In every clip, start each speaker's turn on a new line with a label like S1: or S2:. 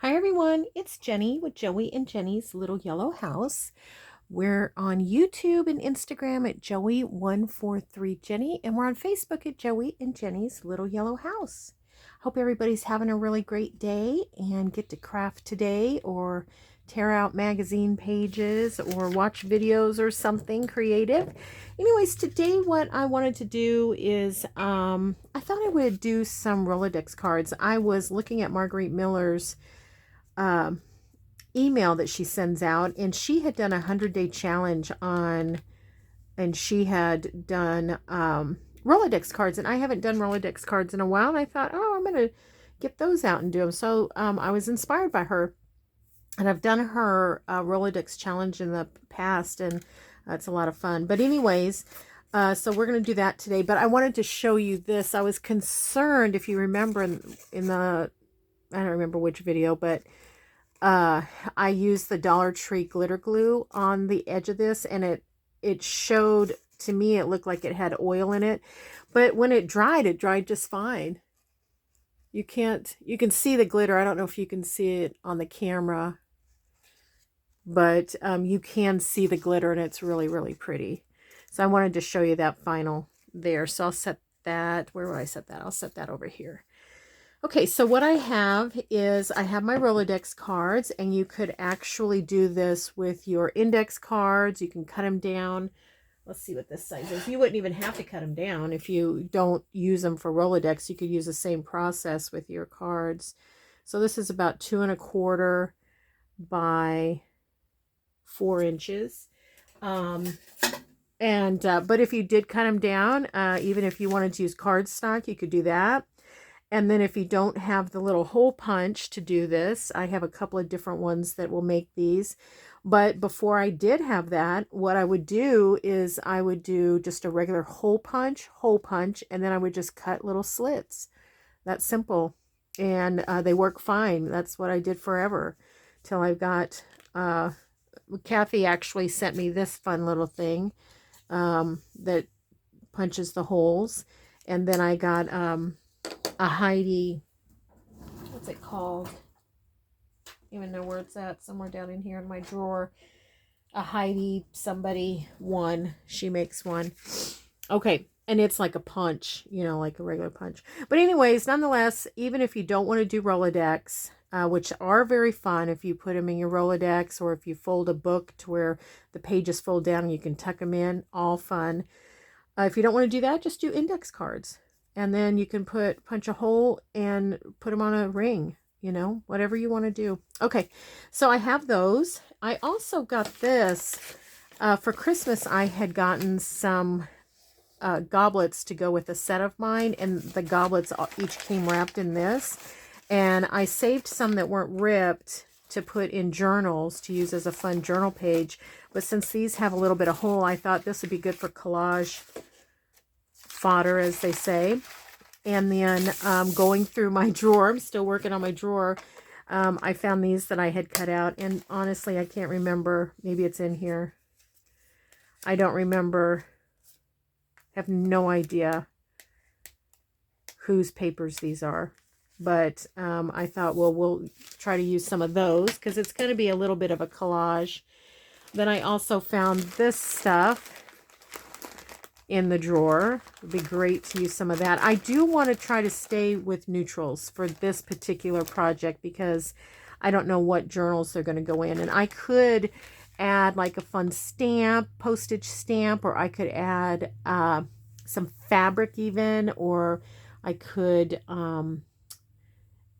S1: Hi everyone, it's Jenny with Joey and Jenny's Little Yellow House. We're on YouTube and Instagram at Joey143Jenny, and we're on Facebook at Joey and Jenny's Little Yellow House. Hope everybody's having a really great day and get to craft today or tear out magazine pages or watch videos or something creative. Anyways, today what I wanted to do is I thought I would do some Rolodex cards. I was looking at Marguerite Miller's email that she sends out, and she had done a 100-day challenge on, and she had done Rolodex cards, and I haven't done Rolodex cards in a while, and I thought, oh, I'm gonna get those out and do them. So I was inspired by her, and I've done her Rolodex challenge in the past, and it's a lot of fun. But anyways, so we're going to do that today, but I wanted to show you this. I was concerned, if you remember in the, I don't remember which video, but I used the Dollar Tree glitter glue on the edge of this, and it showed, to me, it looked like it had oil in it, but when it dried just fine. You can see the glitter. I don't know if you can see it on the camera, but you can see the glitter, and it's really, really pretty. So I wanted to show you that final there. So I'll set that, where would I set that? I'll set that over here. Okay, so what I have is I have my Rolodex cards, and you could actually do this with your index cards. You can cut them down. Let's see what this size is. You wouldn't even have to cut them down if you don't use them for Rolodex. You could use the same process with your cards. So this is about 2¼ by 4 inches. But if you did cut them down, even if you wanted to use cardstock, you could do that. And then if you don't have the little hole punch to do this, I have a couple of different ones that will make these. But before I did have that, what I would do is I would do just a regular hole punch, and then I would just cut little slits. That's simple. And they work fine. That's what I did forever till I got, Kathy actually sent me this fun little thing that punches the holes. And then I got a Heidi, what's it called? I don't even know where it's at, somewhere down in here in my drawer. A Heidi somebody one, she makes one. Okay, and it's like a punch, you know, like a regular punch. But anyways, nonetheless, even if you don't want to do Rolodex, which are very fun if you put them in your Rolodex, or if you fold a book to where the pages fold down and you can tuck them in, all fun. If you don't want to do that, just do index cards. And then you can punch a hole and put them on a ring, you know, whatever you want to do. Okay, so I have those. I also got this. For Christmas, I had gotten some goblets to go with a set of mine, and the goblets each came wrapped in this. And I saved some that weren't ripped to put in journals to use as a fun journal page. But since these have a little bit of hole, I thought this would be good for collage fodder, as they say. And then going through my drawer, I'm still working on my drawer, I found these that I had cut out, and honestly I can't remember. Maybe it's in here. I don't remember. Have no idea whose papers these are, but I thought, well, we'll try to use some of those because it's going to be a little bit of a collage. Then I also found this stuff in the drawer. It'd be great to use some of that. I do want to try to stay with neutrals for this particular project because I don't know what journals they're going to go in. And I could add like a fun stamp, postage stamp, or I could add some fabric even, or I could add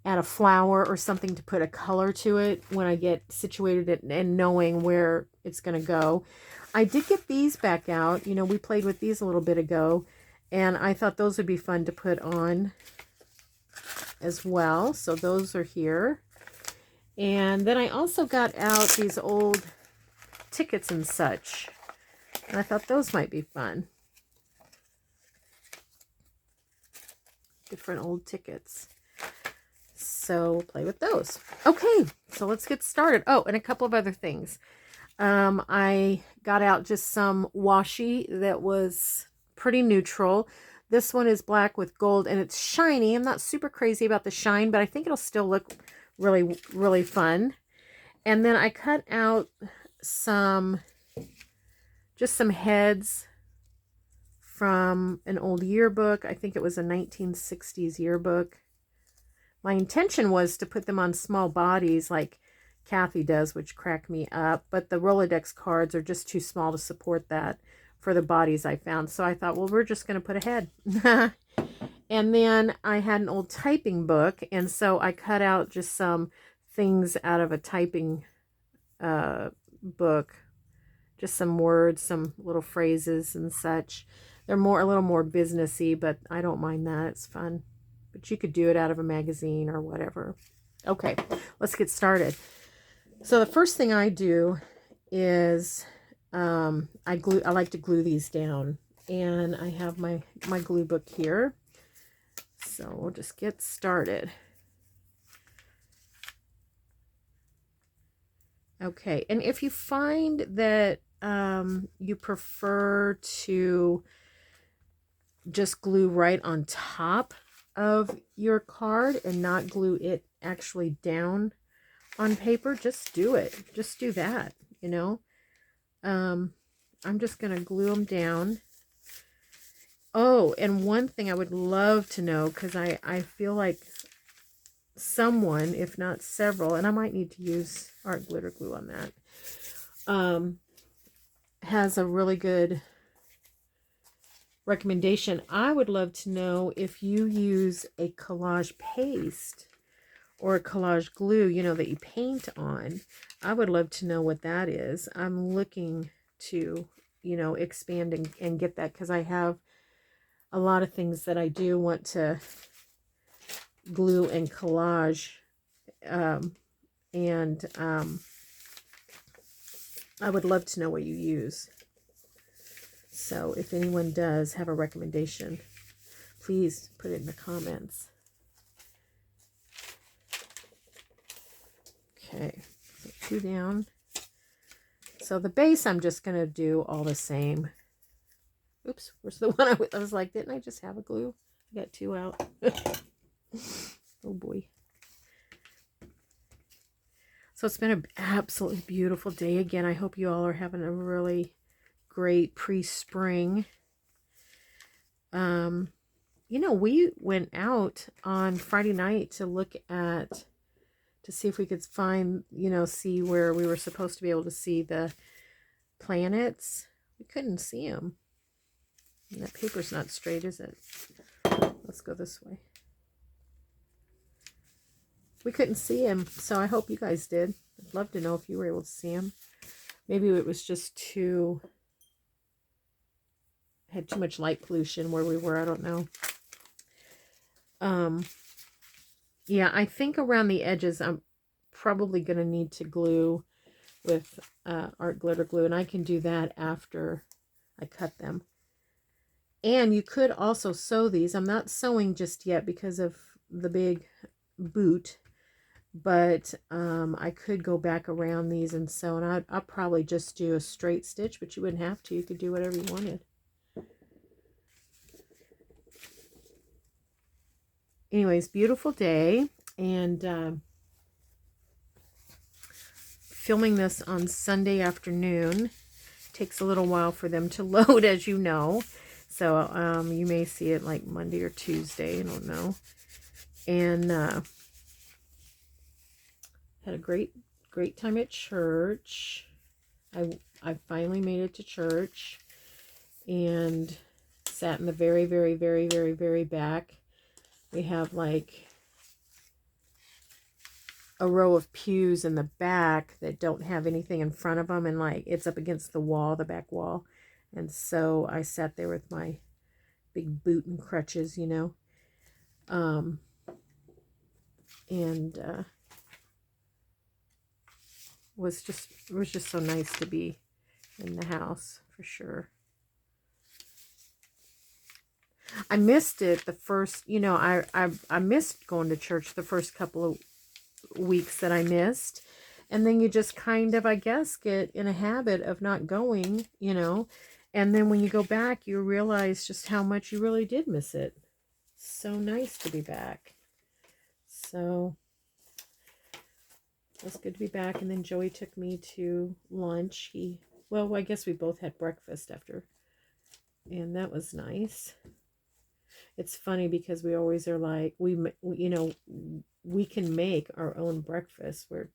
S1: a flower or something to put a color to it when I get situated and knowing where it's going to go. I did get these back out. You know, we played with these a little bit ago, and I thought those would be fun to put on as well. So those are here. And then I also got out these old tickets and such, and I thought those might be fun. Different old tickets. So we'll play with those. Okay, so let's get started. Oh, and a couple of other things. I got out just some washi that was pretty neutral. This one is black with gold, and it's shiny. I'm not super crazy about the shine, but I think it'll still look really, really fun. And then I cut out just some heads from an old yearbook. I think it was a 1960s yearbook. My intention was to put them on small bodies like Kathy does, which crack me up, but the Rolodex cards are just too small to support that for the bodies I found. So I thought, well, we're just going to put a head. And then I had an old typing book, and so I cut out just some things out of a typing book, just some words, some little phrases and such. They're a little more businessy, but I don't mind that. It's fun. But you could do it out of a magazine or whatever. Okay, let's get started. So the first thing I do is I like to glue these down, and I have my glue book here. So we'll just get started. Okay, and if you find that you prefer to just glue right on top of your card and not glue it actually down on paper, just do it. Just do that, you know. I'm just going to glue them down. Oh, and one thing I would love to know, because I feel like someone, if not several, and I might need to use art glitter glue on that, has a really good recommendation. I would love to know if you use a collage paste or a collage glue, you know, that you paint on. I would love to know what that is. I'm looking to, you know, expand and get that, because I have a lot of things that I do want to glue and collage, and I would love to know what you use. So if anyone does have a recommendation, please put it in the comments. Okay, so 2 down. So the base, I'm just going to do all the same. Oops, where's the one I was like, didn't I just have a glue? I got 2 out. Oh boy. So it's been an absolutely beautiful day again. I hope you all are having a really great pre-spring. You know, we went out on Friday night to see if we could find, you know, see where we were supposed to be able to see the planets. We couldn't see them. And that paper's not straight, is it? Let's go this way. We couldn't see him, so I hope you guys did. I'd love to know if you were able to see him. Maybe it was just had too much light pollution where we were. I don't know. Yeah, I think around the edges I'm probably going to need to glue with art glitter glue, and I can do that after I cut them. And you could also sew these. I'm not sewing just yet because of the big boot, but I could go back around these and sew, and I'll probably just do a straight stitch, but you wouldn't have to. You could do whatever you wanted. Anyways, beautiful day, and filming this on Sunday afternoon. Takes a little while for them to load, as you know. So you may see it like Monday or Tuesday. I don't know. And had a great time at church. I finally made it to church and sat in the very, very, very, very, very back. We have like a row of pews in the back that don't have anything in front of them, and like it's up against the wall, the back wall. And so I sat there with my big boot and crutches, you know. And it was just so nice to be in the house, for sure. I missed it the first, you know, I missed going to church the first couple of weeks that I missed. And then you just kind of, I guess, get in a habit of not going, you know. And then when you go back, you realize just how much you really did miss it. So nice to be back. So It was good to be back. And then Joey took me to lunch. Well, I guess we both had breakfast after, and that was nice. It's funny because we always are like, we can make our own breakfast. We're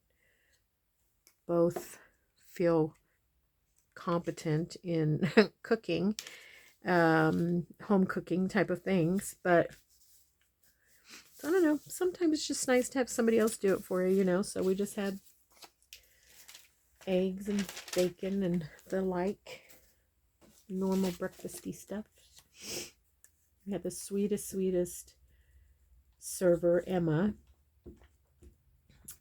S1: both feel competent in cooking, home cooking type of things, but I don't know, sometimes it's just nice to have somebody else do it for you, so we just had eggs and bacon and the like normal breakfasty stuff. We had the sweetest server, Emma,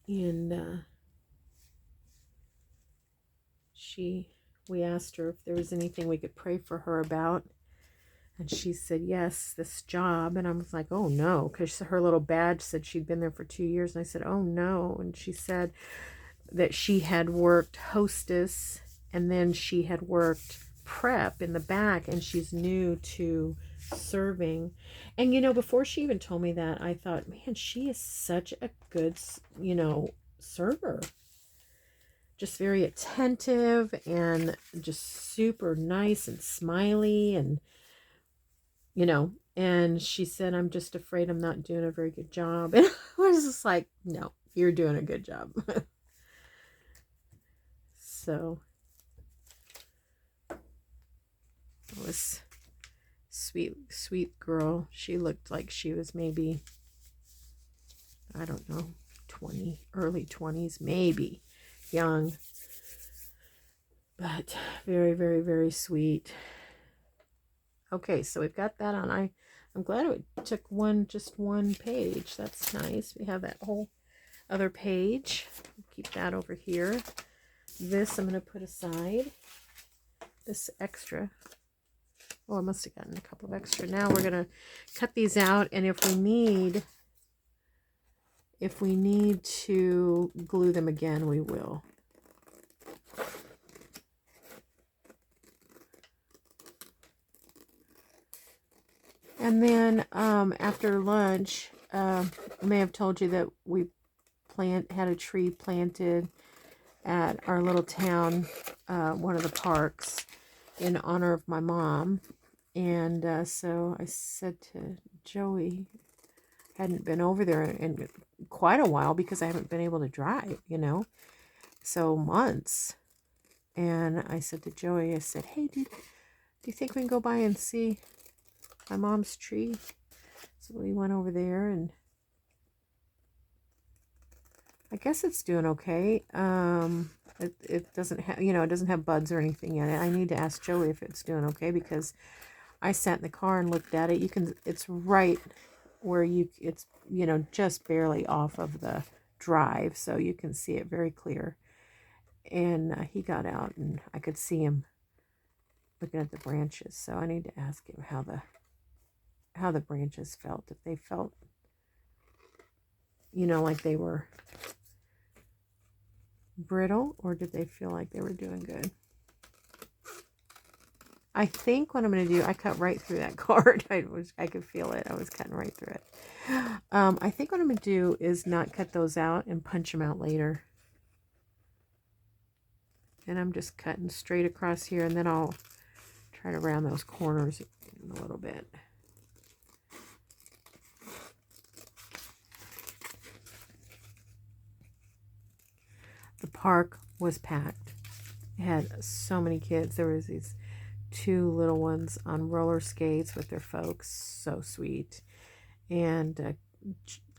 S1: and we asked her if there was anything we could pray for her about. And she said, yes, this job. And I was like, oh no, because her little badge said she'd been there for 2 years. And I said, oh no. And she said that she had worked hostess and then she had worked prep in the back, and she's new to serving. And before she even told me that, I thought, man, she is such a good, server. Just very attentive and just super nice and smiley, and and she said, I'm just afraid I'm not doing a very good job. And I was just like, no, you're doing a good job. So it was sweet girl. She looked like she was maybe, I don't know, early 20s, maybe young, but very, very, very sweet. Okay, so we've got that on. I'm glad it took just one page. That's nice. We have that whole other page. Keep that over here. This I'm going to put aside. This extra. Oh, I must have gotten a couple of extra. Now we're going to cut these out, and if we need to glue them again, we will. And then after lunch, I may have told you that we had a tree planted at our little town, one of the parks, in honor of my mom. And so I said to Joey, hadn't been over there in quite a while because I haven't been able to drive, so months. And I said to Joey, I said, hey, do you think we can go by and see my mom's tree? So we went over there, and I guess it's doing okay. It doesn't have, it doesn't have buds or anything in it. I need to ask Joey if it's doing okay, because I sat in the car and looked at it. It's right where it's, just barely off of the drive, so you can see it very clear. And he got out, and I could see him looking at the branches. So I need to ask him how the branches felt, if they felt, like they were brittle, or did they feel like they were doing good. I think what I'm going to do, I cut right through that card. I could feel it. I was cutting right through it. I think what I'm going to do is not cut those out and punch them out later. And I'm just cutting straight across here, and then I'll try to round those corners a little bit. The park was packed. It had so many kids. There was these 2 little ones on roller skates with their folks. So sweet. And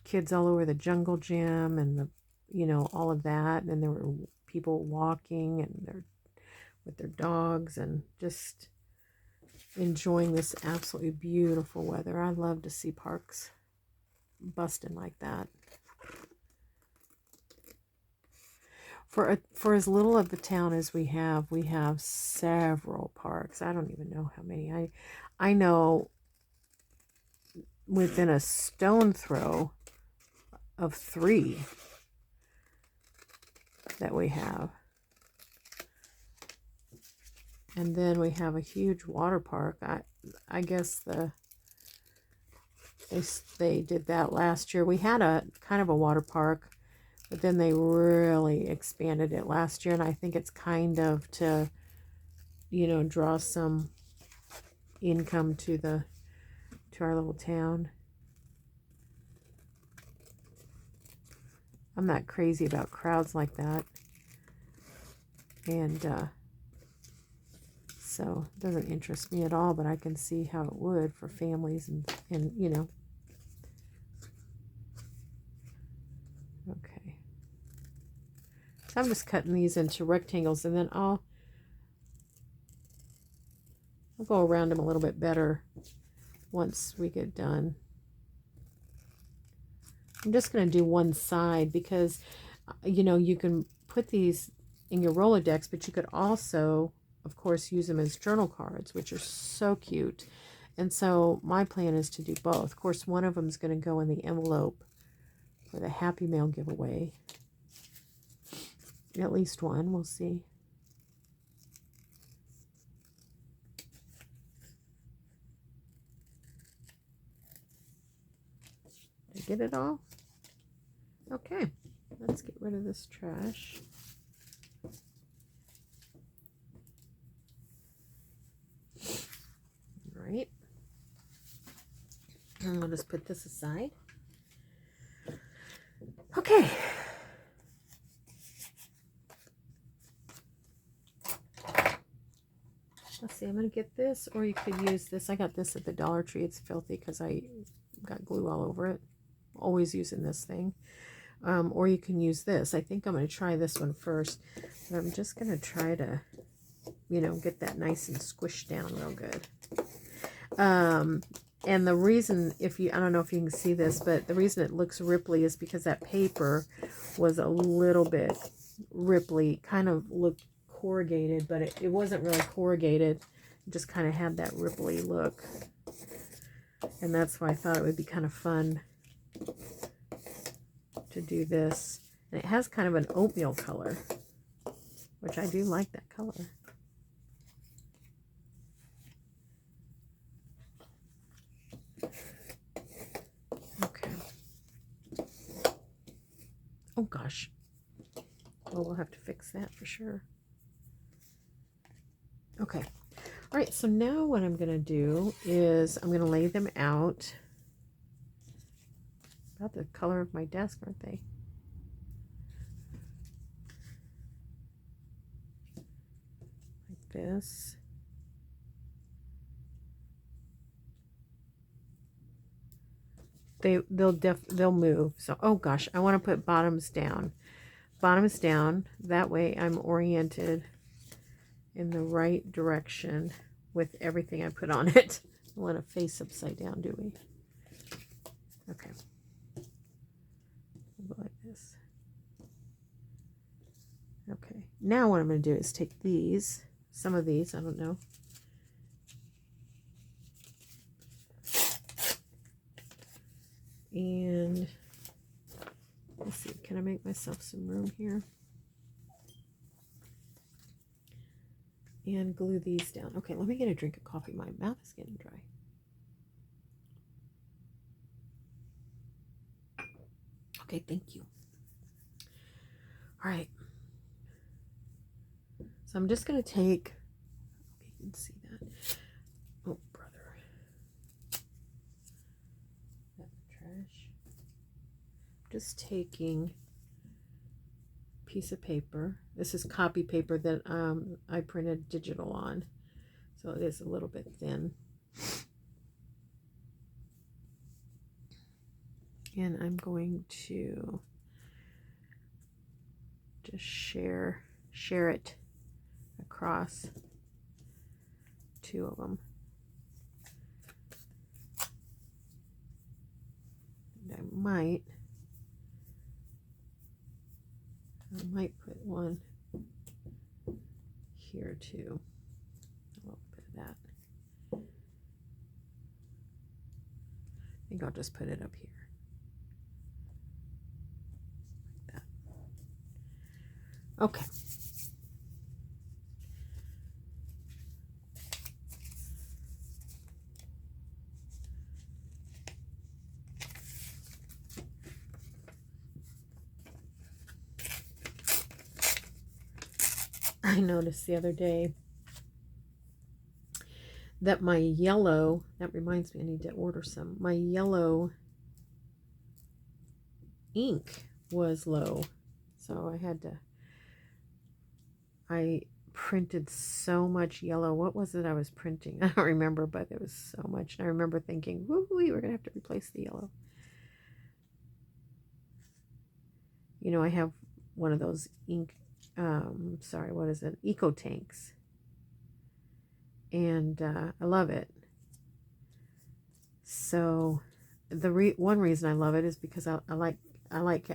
S1: kids all over the jungle gym and all of that. And there were people walking and with their dogs and just enjoying this absolutely beautiful weather. I love to see parks busting like that. For as little of the town as we have several parks. I don't even know how many. I know within a stone throw of 3 that we have. And then we have a huge water park. I guess they did that last year. We had a kind of a water park, But then they really expanded it last year, and I think it's kind of to, you know, draw some income to our little town. I'm not crazy about crowds like that. And so it doesn't interest me at all, but I can see how it would for families and you know. Okay. So I'm just cutting these into rectangles, and then I'll go around them a little bit better once we get done. I'm just going to do one side because, you know, you can put these in your Rolodex, but you could also, of course, use them as journal cards, which are so cute. And so my plan is to do both. Of course, one of them is going to go in the envelope for the Happy Mail giveaway. At least one, we'll see. Did I get it all? Okay, let's get rid of this trash. All right. And I'll just put this aside. Okay. Let's see, I'm going to get this, or you could use this. I got this at the Dollar Tree. It's filthy because I got glue all over it. Always using this thing. Or you can use this. I think I'm going to try this one first. But I'm just going to try to, you know, get that nice and squished down real good. And the reason, I don't know if you can see this, but the reason it looks ripply is because that paper was a little bit ripply, kind of looked corrugated, but it wasn't really corrugated. It just kind of had that ripply look. And that's why I thought it would be kind of fun to do this. And it has kind of an oatmeal color, which I do like that color. Okay. Oh gosh. Well, we'll have to fix that for sure. Okay. All right, so now what I'm going to do is I'm going to lay them out. About the color of my desk, aren't they? Like this. They'll move. So, oh gosh, I want to put bottoms down. Bottoms down. That way I'm oriented in the right direction with everything I put on it. I want to face upside down, do we? Okay. We'll go like this. Okay. Now what I'm going to do is take these, some of these, I don't know. And let's see, can I make myself some room here? And glue these down. Okay, let me get a drink of coffee. My mouth is getting dry. Okay, thank you. All right. So I'm just going to take, you can see that. Oh, brother. That's trash. Just taking a piece of paper. This is copy paper that I printed digital on. So it is a little bit thin. And I'm going to just share it across two of them. And I might put one here too. A little bit of that. I think I'll just put it up here. Like that. Okay. I noticed the other day that my yellow, that reminds me I need to order some, my yellow ink was low. So I printed so much yellow. What was it I was printing? I don't remember, but it was so much. And I remember thinking, woo, we're going to have to replace the yellow. You know, I have one of those ink, sorry, what is it? Eco tanks. And I love it. So the one reason I love it is because I like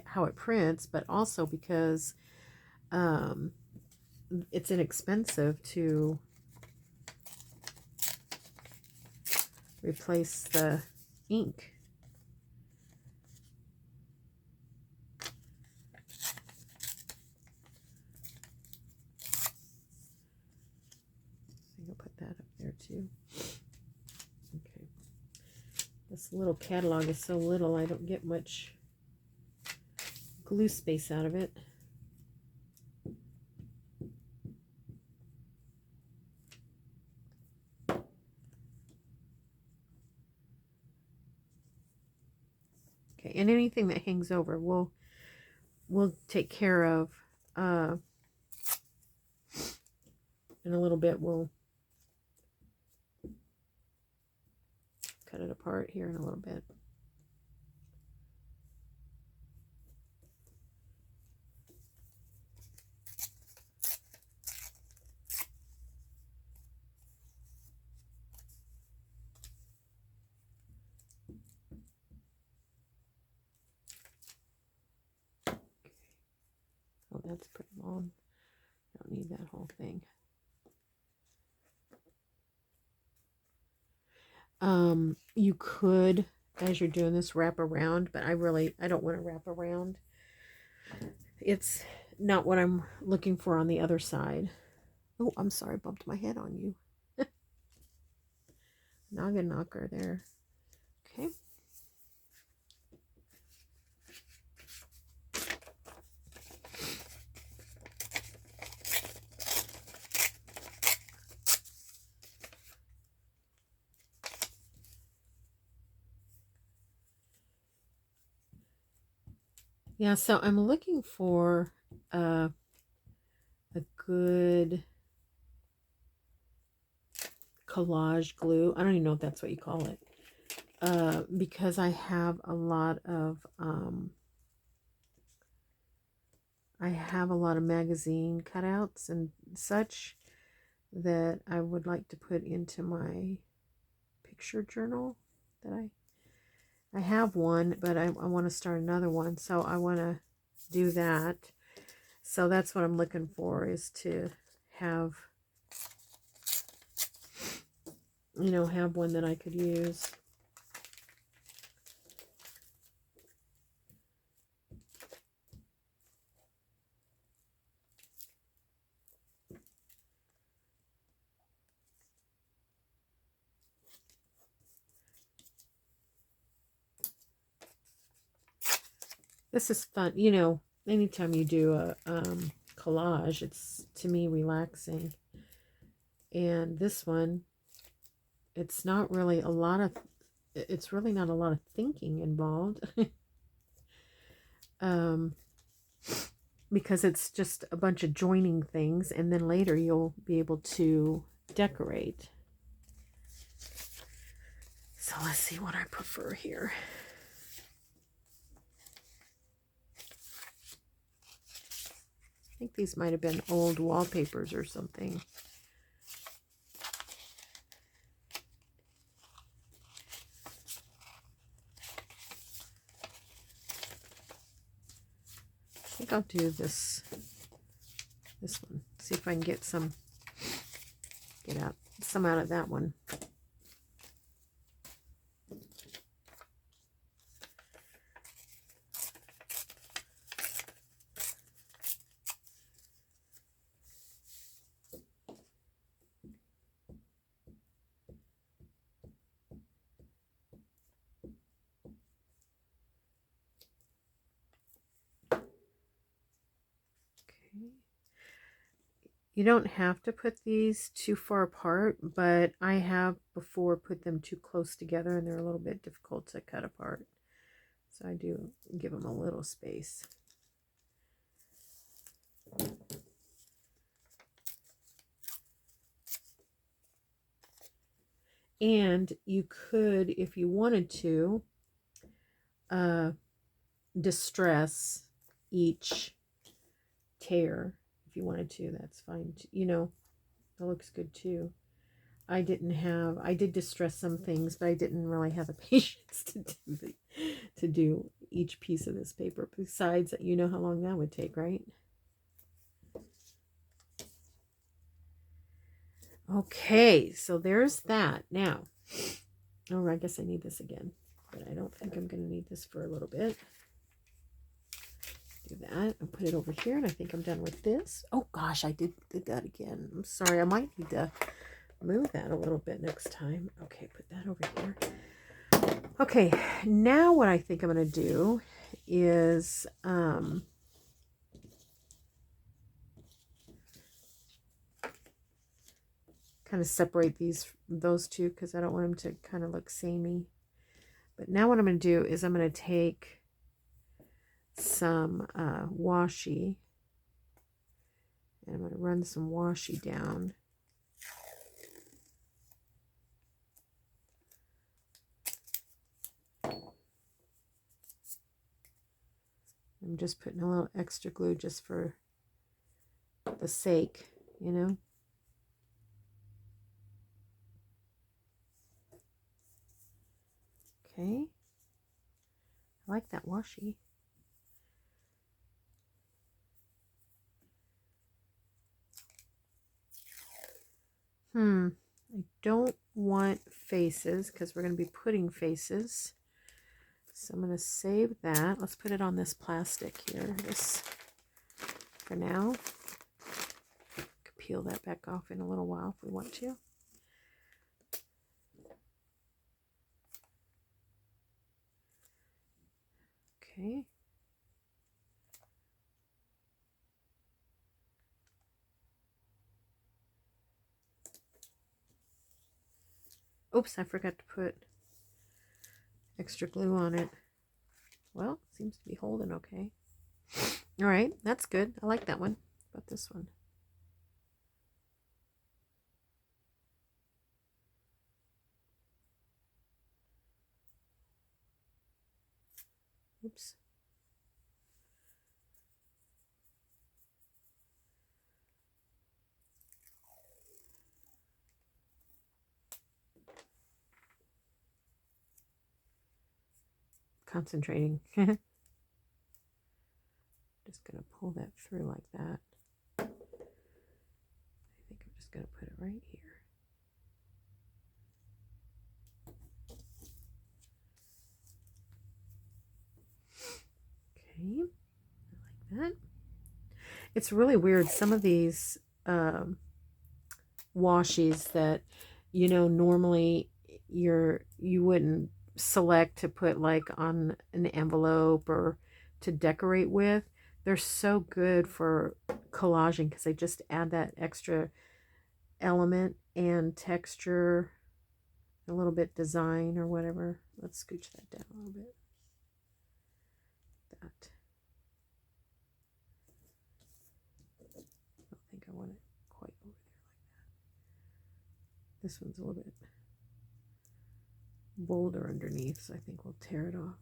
S1: how it prints, but also because it's inexpensive to replace the ink. I'll put that up there too. Okay. This little catalog is so little, I don't get much glue space out of it. Okay, and anything that hangs over, we'll take care of. In a little bit, we'll cut it apart here in a little bit. Oh, that's pretty long. Don't need that whole thing. You could, as you're doing this, wrap around, but I don't want to wrap around. It's not what I'm looking for on the other side. Oh, I'm sorry, I bumped my head on you. Noggin knocker there. Okay. Yeah, so I'm looking for a good collage glue. I don't even know if that's what you call it. Because I have a lot of magazine cutouts and such that I would like to put into my picture journal. That I have one, but I want to start another one, so I want to do that. So that's what I'm looking for, is to have, have one that I could use. This is fun. Anytime you do a collage, it's, to me, relaxing. And this one, it's not really it's really not a lot of thinking involved. Because it's just a bunch of joining things, and then later you'll be able to decorate. So let's see what I prefer here. I think these might have been old wallpapers or something. I think I'll do this one. See if I can get some out of that one. You don't have to put these too far apart, but I have before put them too close together and they're a little bit difficult to cut apart. So I do give them a little space. And you could, if you wanted to, distress each tear. If you wanted to, that's fine. You know, that looks good too. I did distress some things, but I didn't really have the patience to do each piece of this paper. Besides, you know how long that would take, right? Okay, so there's that. Now, oh, I guess I need this again, but I don't think I'm going to need this for a little bit. Do that and put it over here, and I think I'm done with this. Oh gosh, I did that again. I'm sorry. I might need to move that a little bit next time. Okay, put that over here. Okay, now what I think I'm going to do is kind of separate those two because I don't want them to kind of look samey. But now what I'm going to do is I'm going to take some washi, and I'm going to run some washi down. I'm just putting a little extra glue just for the sake, you know. Okay. I like that washi. I don't want faces because we're going to be putting faces. So I'm going to save that. Let's put it on this plastic here. This for now. Could peel that back off in a little while if we want to. Okay. Oops, I forgot to put extra glue on it. Well, seems to be holding okay. All right, that's good. I like that one. What about this one? Oops. Concentrating. Just going to pull that through like that. I think I'm just going to put it right here. Okay, I like that. It's really weird. Some of these washies that, you know, normally you wouldn't select to put like on an envelope or to decorate with, they're so good for collaging because they just add that extra element and texture, a little bit design or whatever. Let's scooch that down a little bit. That. I don't think I want it quite over there like that. This one's a little bit bolder underneath, so I think we'll tear it off.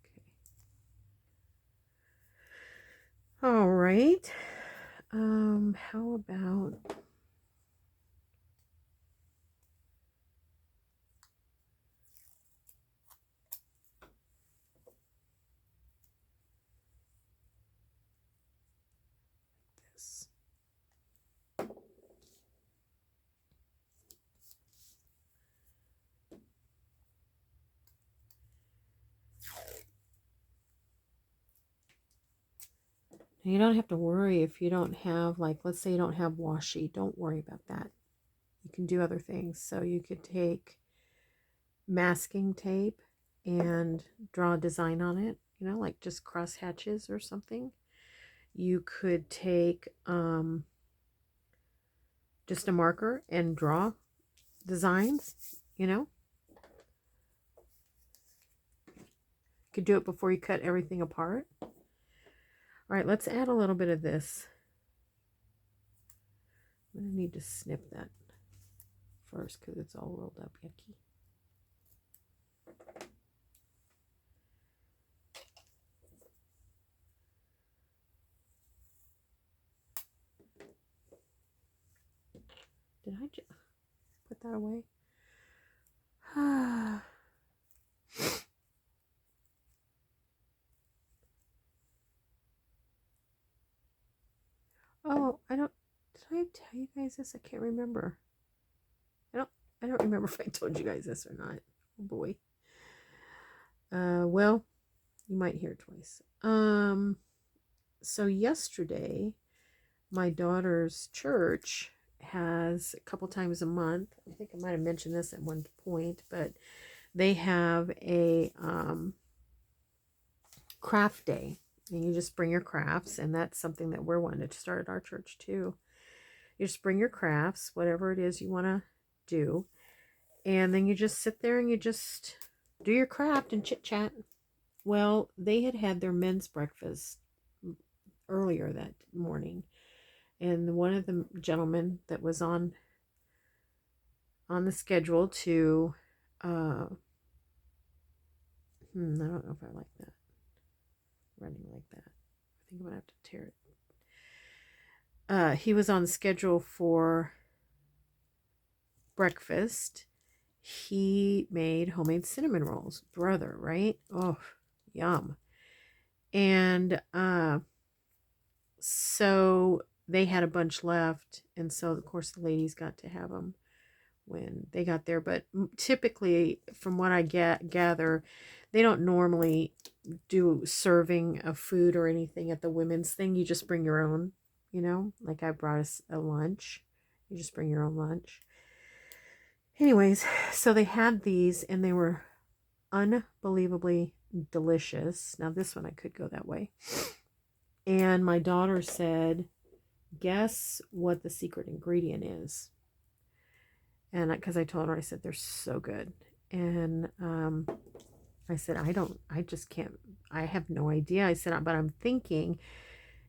S1: Okay. All right. How about this? You don't have to worry if you don't have, like, let's say you don't have washi. Don't worry about that. You can do other things. So you could take masking tape and draw a design on it, you know, like just cross hatches or something. You could take just a marker and draw designs, you know. You could do it before you cut everything apart. All right, let's add a little bit of this. I'm going to need to snip that first because it's all rolled up yucky. Did I just put that away? Oh, did I tell you guys this? I can't remember. I don't remember if I told you guys this or not. Oh boy. Well, you might hear it twice. So yesterday, my daughter's church has a couple times a month. I think I might have mentioned this at one point, but they have a craft day. And you just bring your crafts, and that's something that we're wanting to start at our church too. You just bring your crafts, whatever it is you want to do, and then you just sit there and you just do your craft and chit chat. Well, they had their men's breakfast earlier that morning, and one of the gentlemen that was on the schedule to I don't know if I like that running like that. I think I'm gonna have to tear it. He was on schedule for breakfast. He made homemade cinnamon rolls, brother, right? Oh, yum. And so they had a bunch left, and so of course the ladies got to have them when they got there. But typically, from what I gather, they don't normally do serving of food or anything at the women's thing. You just bring your own, you know, like I brought us a lunch. You just bring your own lunch. Anyways, so they had these, and they were unbelievably delicious. Now this one I could go that way. And my daughter said, guess what the secret ingredient is? And because I told her, I said, they're so good. And I said, I just can't, I have no idea. I said, but I'm thinking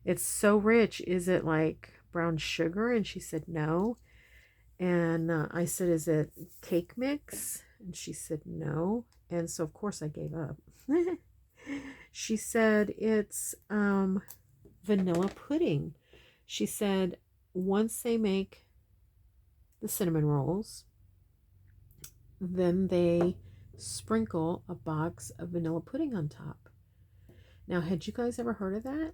S1: it's so rich. Is it like brown sugar? And she said, no. And I said, is it cake mix? And she said, no. And so, of course, I gave up. She said, it's vanilla pudding. She said, once they make the cinnamon rolls, then they sprinkle a box of vanilla pudding on top. Now, had you guys ever heard of that?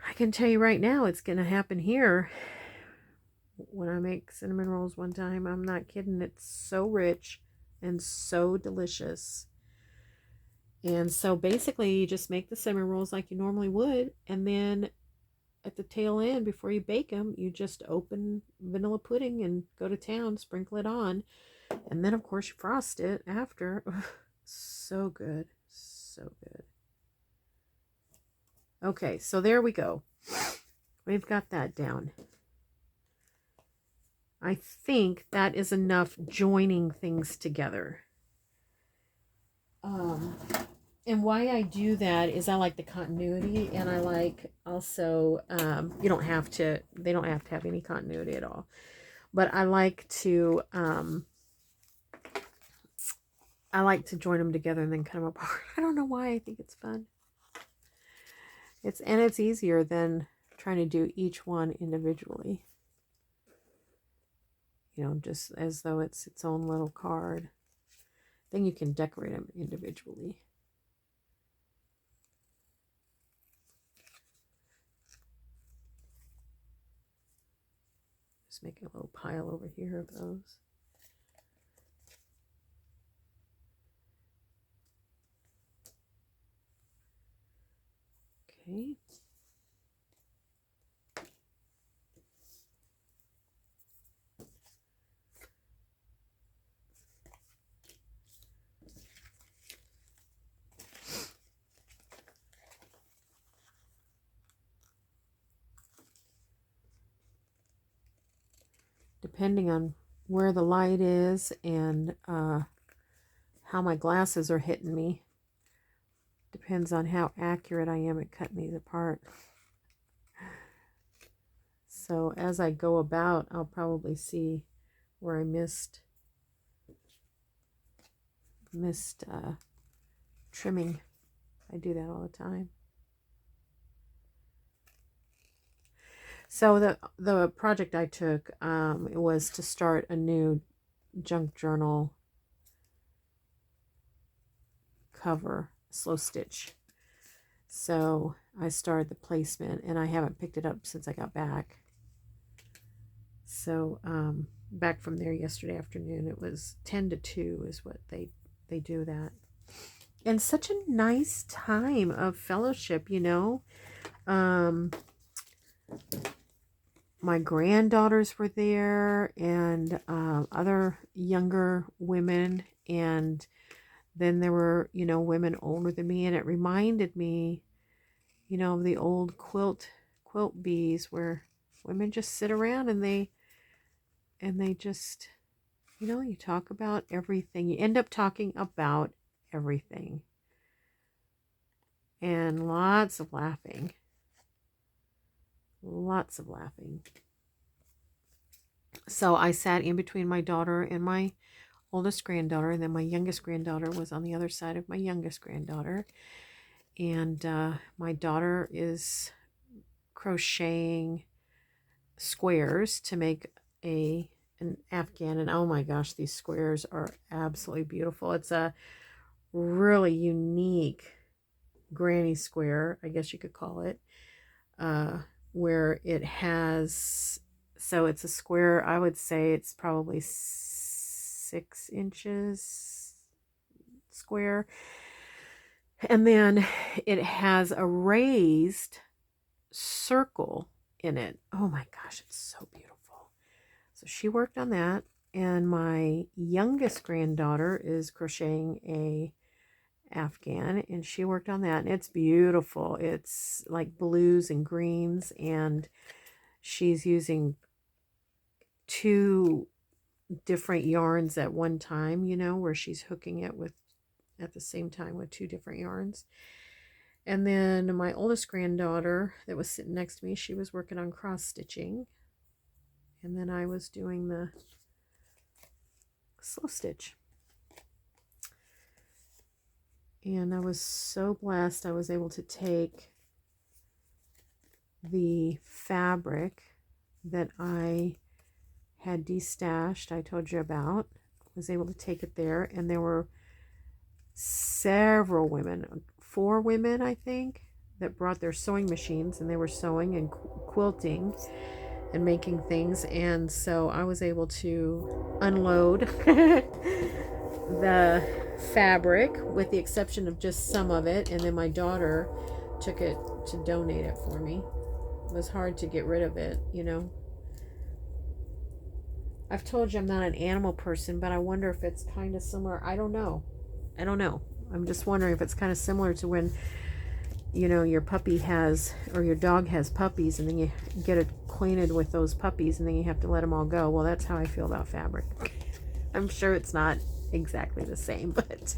S1: I can tell you right now, it's going to happen here. When I make cinnamon rolls one time, I'm not kidding. It's so rich and so delicious. And so basically, you just make the cinnamon rolls like you normally would, and then at the tail end, before you bake them, you just open vanilla pudding and go to town, sprinkle it on, and then of course you frost it after. So good, so good. Okay, so there we go. We've got that down. I think that is enough joining things together. And why I do that is I like the continuity, and I like also, they don't have to have any continuity at all. But I like to join them together and then cut them apart. I don't know why. I think it's fun. It's easier than trying to do each one individually. You know, just as though it's its own little card. Then you can decorate them individually. Just making a little pile over here of those. Okay. depending on where the light is and how my glasses are hitting me. Depends on how accurate I am at cutting these apart. So as I go about, I'll probably see where I missed trimming. I do that all the time. So the project I took it was to start a new junk journal cover, slow stitch. So I started the placement, and I haven't picked it up since I got back. So back from there yesterday afternoon. It was 10 to 2 is what they do that. And such a nice time of fellowship, you know. My granddaughters were there, and other younger women, and then there were, you know, women older than me, and it reminded me, you know, of the old quilt bees, where women just sit around and they just, you know, you talk about everything. You end up talking about everything, and lots of laughing. Lots of laughing. So I sat in between my daughter and my oldest granddaughter, and then my youngest granddaughter was on the other side of my youngest granddaughter. And my daughter is crocheting squares to make an Afghan, and oh my gosh, these squares are absolutely beautiful. It's a really unique granny square, I guess you could call it, where it has, so it's a square, I would say it's probably 6 inches square, and then it has a raised circle in it. Oh my gosh, it's so beautiful. So she worked on that, and my youngest granddaughter is crocheting a Afghan, and she worked on that, and it's beautiful. It's like blues and greens, and she's using 2 different yarns at one time, you know, where she's hooking it with at the same time with 2 different yarns. And then my oldest granddaughter that was sitting next to me, she was working on cross stitching, and then I was doing the slow stitch. And I was so blessed I was able to take the fabric that I had destashed, I told you about, was able to take it there, and there were several women, 4 women I think, that brought their sewing machines, and they were sewing and quilting and making things, and so I was able to unload the fabric, with the exception of just some of it, and then my daughter took it to donate it for me. It was hard to get rid of it, you know. I've told you I'm not an animal person, but I wonder if it's kind of similar. I don't know. I'm just wondering if it's kind of similar to when, you know, your puppy has, or your dog has puppies, and then you get acquainted with those puppies, and then you have to let them all go. Well, that's how I feel about fabric. I'm sure it's not exactly the same, but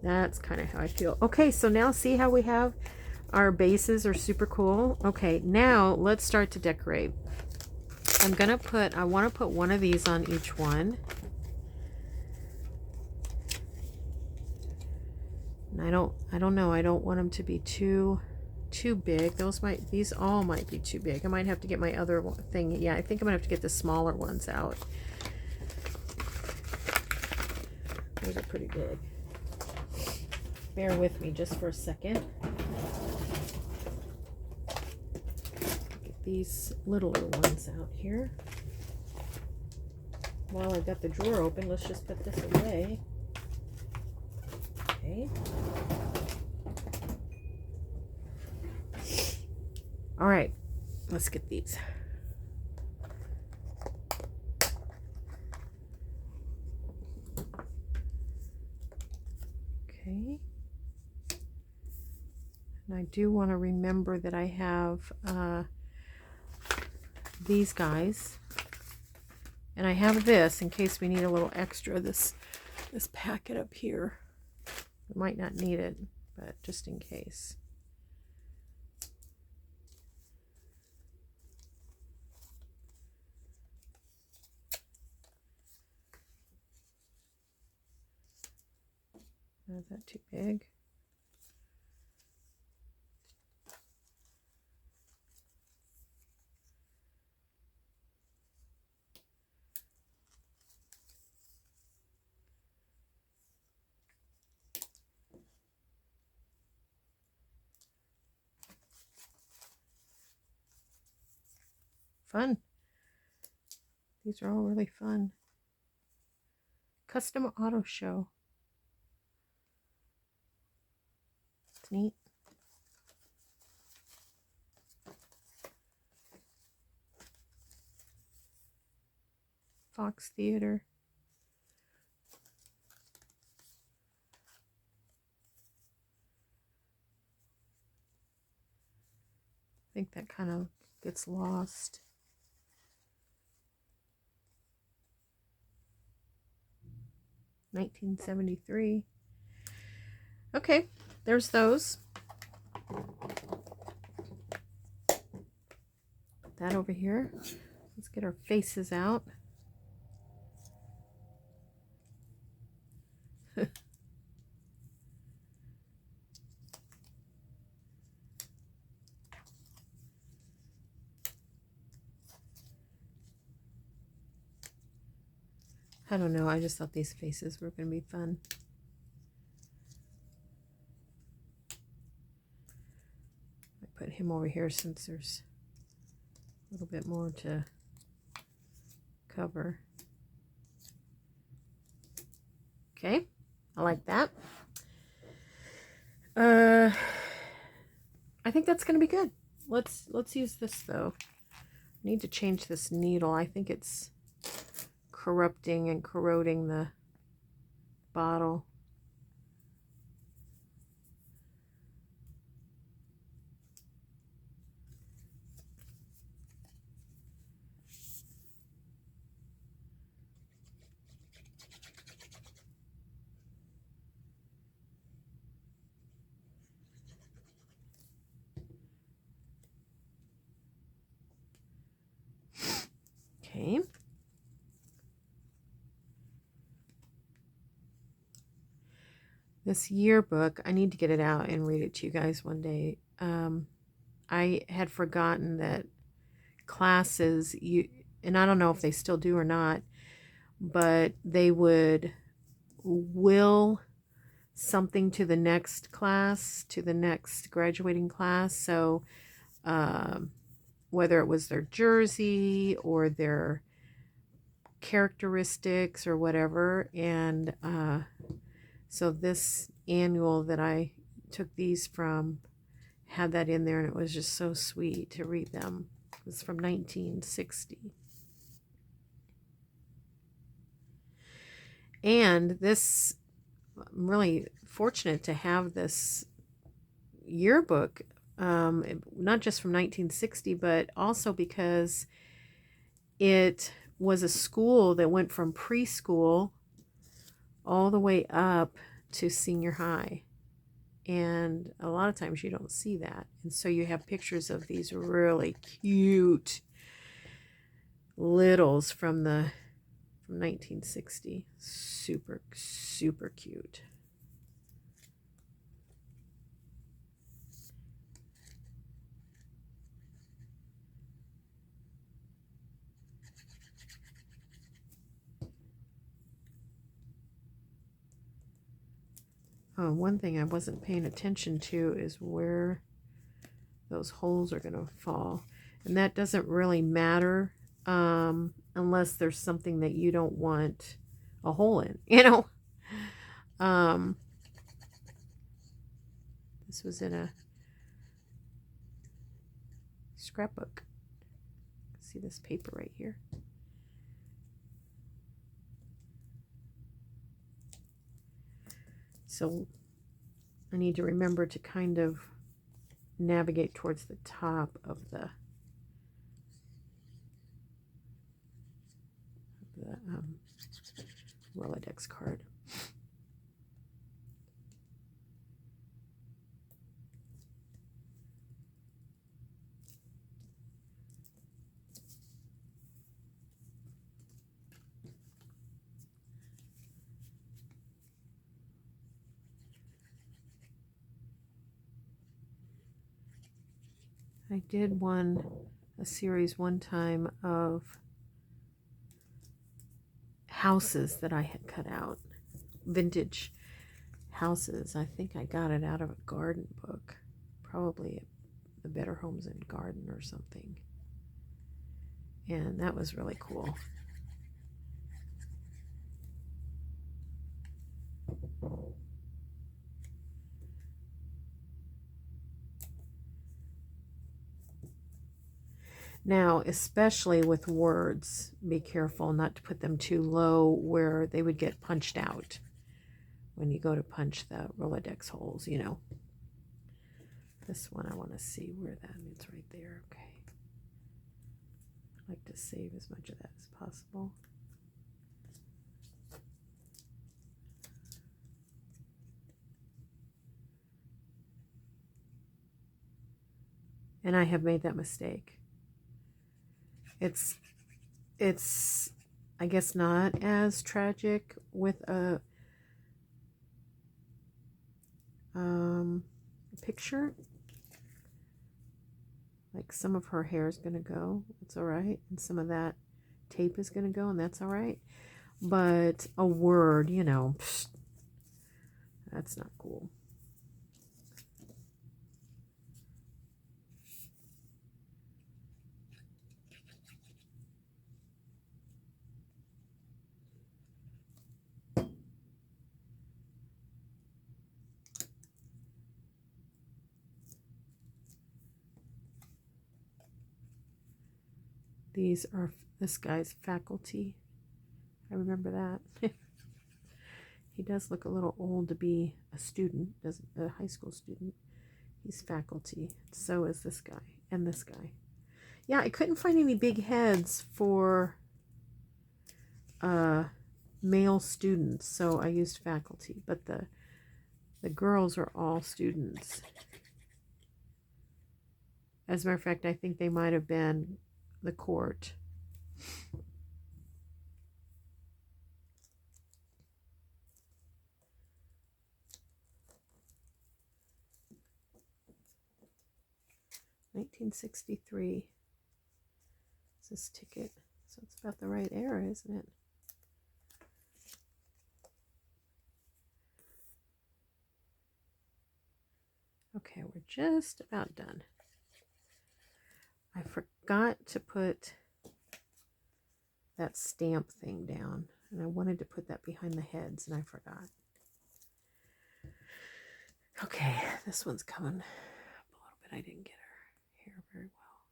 S1: that's kind of how I feel. Okay, so now see how we have our bases are super cool. Okay, now let's start to decorate. I want to put one of these on each one. And I don't know, I don't want them to be too big. These all might be too big. I might have to get my other thing. Yeah, I think I'm gonna have to get the smaller ones out. Those are pretty big. Bear with me just for a second. Get these littler ones out here. While I've got the drawer open, let's just put this away. Okay. All right, let's get these. Okay. And I do want to remember that I have these guys And I have this in case we need a little extra, this packet up here. We might not need it, but just in case. Is that too big? Fun. These are all really fun. Custom auto show. It's neat. Fox Theater. I think that kind of gets lost. $1973. Okay, there's those. Put that over here. Let's get our faces out. I don't know, I just thought these faces were going to be fun. I put him over here since there's a little bit more to cover. Okay, I like that. I think that's going to be good. Let's use this though. I need to change this needle. I think it's corrupting and corroding the bottle. Okay. This yearbook, I need to get it out and read it to you guys one day. I had forgotten that classes, and I don't know if they still do or not, but they would will something to the next class, to the next graduating class. So whether it was their jersey or their characteristics or whatever. And so this annual that I took these from had that in there, and it was just so sweet to read them. It was from 1960. And this, I'm really fortunate to have this yearbook, not just from 1960, but also because it was a school that went from preschool all the way up to senior high. And a lot of times you don't see that. And so you have pictures of these really cute littles from 1960. Super, super cute. One thing I wasn't paying attention to is where those holes are going to fall. And that doesn't really matter unless there's something that you don't want a hole in, you know. This was in a scrapbook. See this paper right here? So I need to remember to kind of navigate towards the top of the the Rolodex card. I did a series one time of houses that I had cut out, vintage houses. I think I got it out of a garden book, probably the Better Homes and Garden or something. And that was really cool. Now, especially with words, be careful not to put them too low where they would get punched out when you go to punch the Rolodex holes, you know. This one I want to see where that is, right there. Okay. I like to save as much of that as possible. And I have made that mistake. It's I guess not as tragic with a picture. Like some of her hair is going to go. It's all right. And some of that tape is going to go, and that's all right. But a word, you know, that's not cool. These are this guy's faculty. I remember that. He does look a little old to be a student, a high school student. He's faculty. So is this guy and this guy. Yeah, I couldn't find any big heads for male students, so I used faculty. But the girls are all students. As a matter of fact, I think they might have been the court. $1963 is this ticket, so it's about the right era, isn't it? Okay, we're just about done. I forgot to put that stamp thing down, and I wanted to put that behind the heads, and I forgot. Okay, this one's coming up a little bit. I didn't get her hair very well.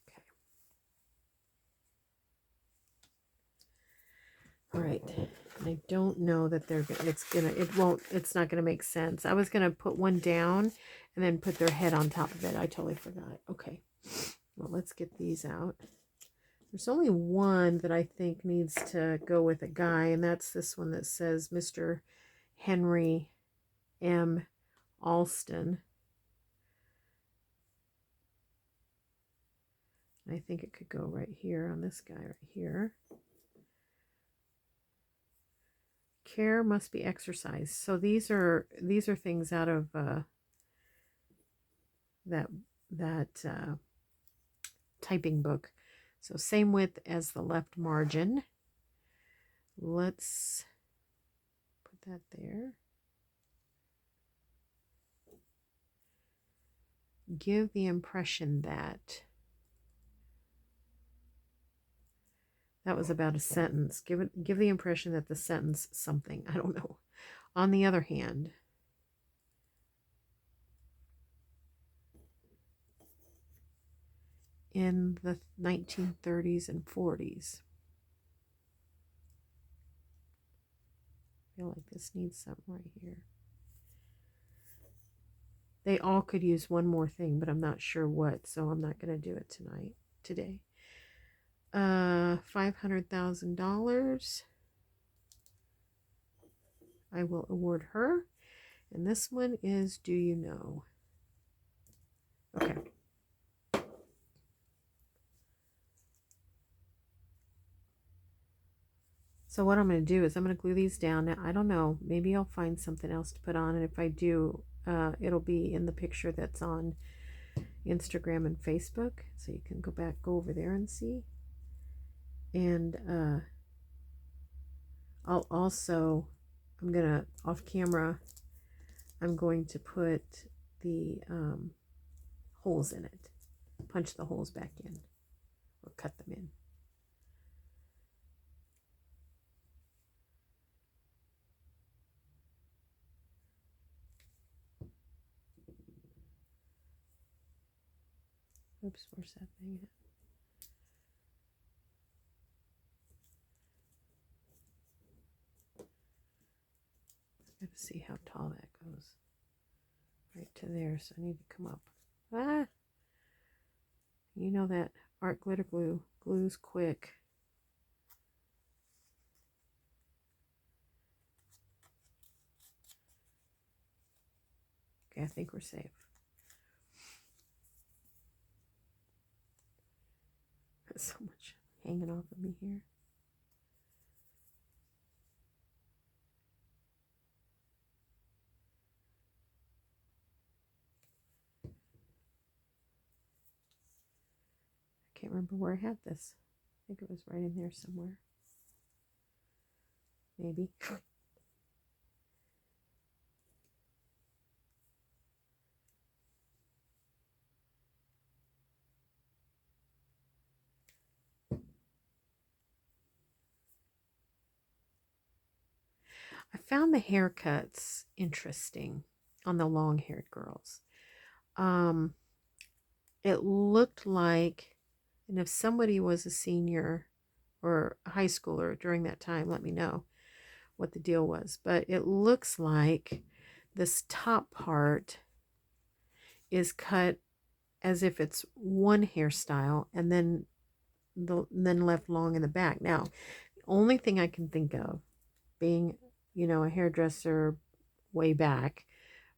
S1: Okay. All right. And I don't know that it's not gonna make sense. I was gonna put one down and then put their head on top of it. I totally forgot. Okay. Well, let's get these out. There's only one that I think needs to go with a guy, and that's this one that says Mr. Henry M. Alston. I think it could go right here on this guy right here. Care must be exercised. So these are things out of that typing book. So same width as the left margin. Let's put that there. Give the impression that was about a sentence. Give the impression that the sentence something. I don't know. On the other hand, in the 1930s and 40s, I feel like this needs something right here. They all could use one more thing, but I'm not sure what, so I'm not going to do it today. $500,000 I will award her. And this one is Do You Know? Okay. So what I'm going to do is I'm going to glue these down. Now, I don't know. Maybe I'll find something else to put on. And if I do, it'll be in the picture that's on Instagram and Facebook. So you can go over there and see. And I'll also, I'm going to, off camera, I'm going to put the holes in it. Punch the holes back in. Or cut them in. Oops, where's that thing at? I gotta see how tall that goes. Right to there, so I need to come up. Ah! You know that art glitter glue glues quick. Okay, I think we're safe. There's so much hanging off of me here. I can't remember where I had this. I think it was right in there somewhere. Maybe. I found the haircuts interesting on the long-haired girls. It looked like, and if somebody was a senior or a high schooler during that time, let me know what the deal was. But it looks like this top part is cut as if it's one hairstyle and then left long in the back. Now, the only thing I can think of, being, a hairdresser way back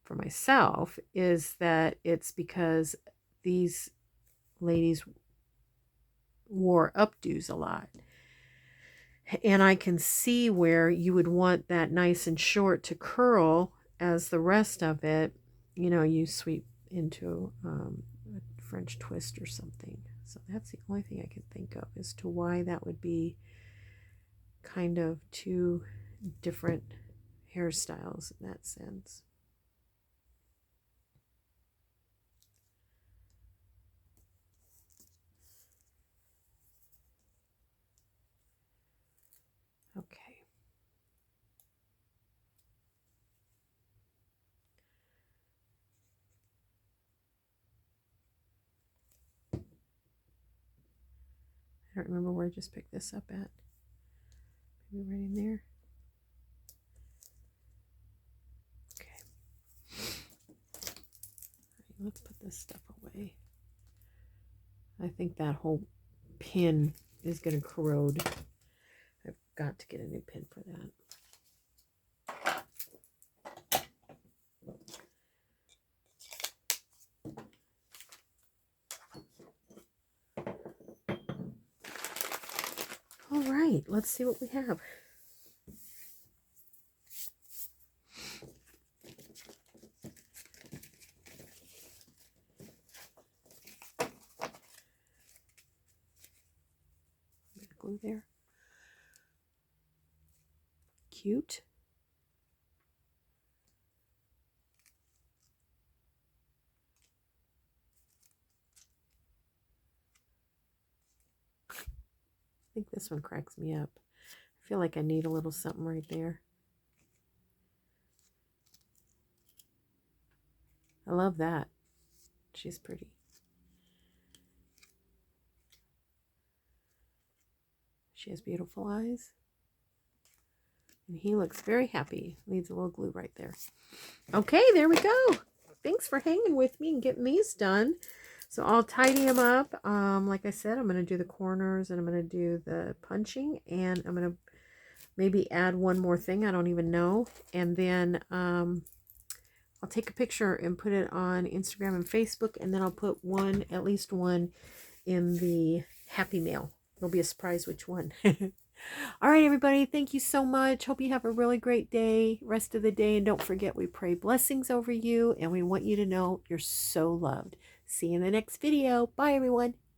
S1: for myself, is that it's because these ladies wore updos a lot. And I can see where you would want that nice and short to curl as the rest of it, you sweep into a French twist or something. So that's the only thing I can think of as to why that would be kind of two different hairstyles in that sense. Okay. I don't remember where I just picked this up at. Maybe right in there. Okay. All right, let's put this stuff away. I think that whole pin is going to corrode. I've got to get a new pin for that. All right, let's see what we have. Glue there. Cute. I think this one cracks me up. I feel like I need a little something right there. I love that. She's pretty. She has beautiful eyes. And he looks very happy. Needs a little glue right there. Okay, there we go. thanks for hanging with me and getting these done. So I'll tidy them up. Like I said, I'm going to do the corners and I'm going to do the punching, and I'm going to maybe add one more thing. I don't even know. And then I'll take a picture and put it on Instagram and Facebook, and then I'll put one, at least one, in the Happy Mail. It'll be a surprise which one. All right, everybody, thank you so much. Hope you have a really great day, rest of the day. And don't forget, we pray blessings over you, and we want you to know you're so loved. See you in the next video. Bye, everyone.